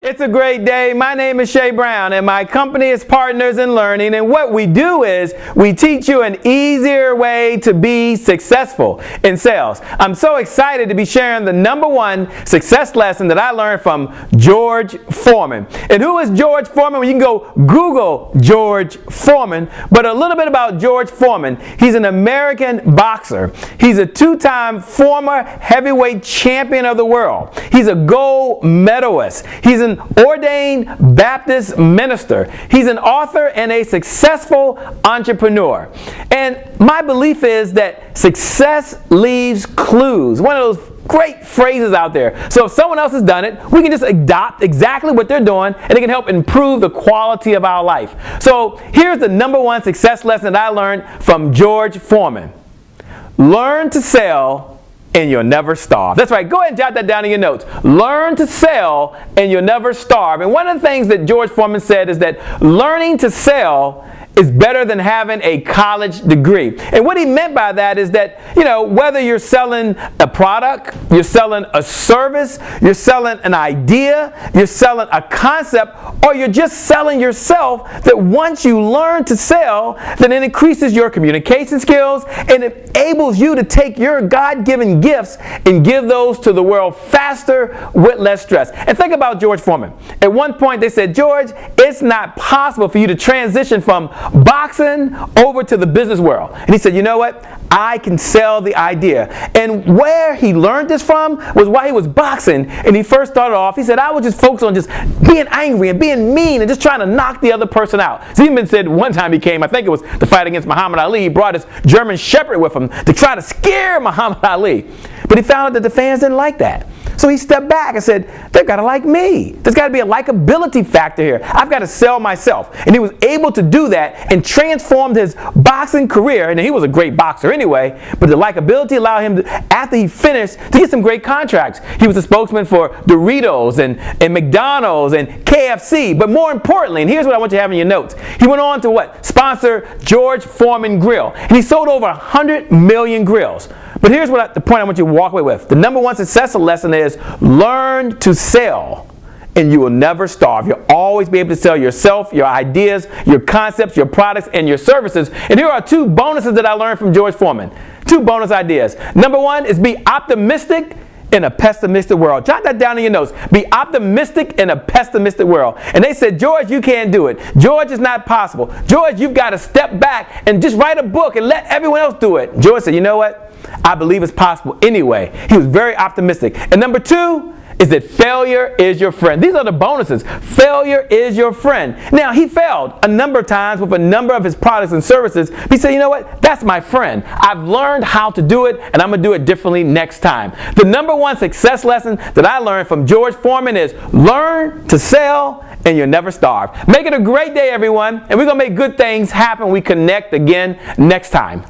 It's a great day. My name is Shay Brown and my company is Partners in Learning, and what we do is we teach you an easier way to be successful in sales. I'm so excited to be sharing the #1 success lesson that I learned from George Foreman. And who is George Foreman? Well, you can go Google George Foreman, but a little bit about George Foreman. He's an American boxer. He's a 2-time former heavyweight champion of the world. He's a gold medalist. He's an ordained Baptist minister. He's an author and a successful entrepreneur. And my belief is that success leaves clues. One of those great phrases out there. So if someone else has done it, we can just adopt exactly what they're doing, and it can help improve the quality of our life. So here's the #1 success lesson that I learned from George Foreman. Learn to sell and you'll never starve. That's right. Go ahead and jot that down in your notes. Learn to sell and you'll never starve. And one of the things that George Foreman said is that learning to sell is better than having a college degree. And what he meant by that is that, whether you're selling a product, you're selling a service, you're selling an idea, you're selling a concept, or you're just selling yourself, that once you learn to sell, then it increases your communication skills and it enables you to take your God-given gifts and give those to the world faster with less stress. And think about George Foreman. At one point they said, George, it's not possible for you to transition from boxing over to the business world. And he said, you know what? I can sell the idea. And where he learned this from was while he was boxing, and he first started off, he said, I was just focused on just being angry and being mean and just trying to knock the other person out. So he even said one time he came, I think it was the fight against Muhammad Ali, he brought his German Shepherd with him to try to scare Muhammad Ali. But he found out that the fans didn't like that. So he stepped back and said, they've got to like me. There's got to be a likability factor here. I've got to sell myself. And he was able to do that and transformed his boxing career. And he was a great boxer anyway, but the likability allowed him to, after he finished, to get some great contracts. He was a spokesman for Doritos and McDonald's and KFC. But more importantly, and here's what I want you to have in your notes, he went on to what? Sponsor George Foreman Grill. And he sold over 100 million grills. But here's the point I want you to walk away with. The #1 successful lesson is learn to sell and you will never starve. You'll always be able to sell yourself, your ideas, your concepts, your products, and your services. And here are 2 bonuses that I learned from George Foreman. 2 bonus ideas. #1 is be optimistic in a pessimistic world. Jot that down in your notes. Be optimistic in a pessimistic world. And they said, George, you can't do it. George, it's not possible. George, you've got to step back and just write a book and let everyone else do it. George said, you know what? I believe it's possible anyway. He was very optimistic. And #2 is that failure is your friend. These are the bonuses. Failure is your friend. Now, he failed a number of times with a number of his products and services. He said, you know what? That's my friend. I've learned how to do it, and I'm going to do it differently next time. The #1 success lesson that I learned from George Foreman is learn to sell and you'll never starve. Make it a great day, everyone, and we're going to make good things happen. We connect again next time.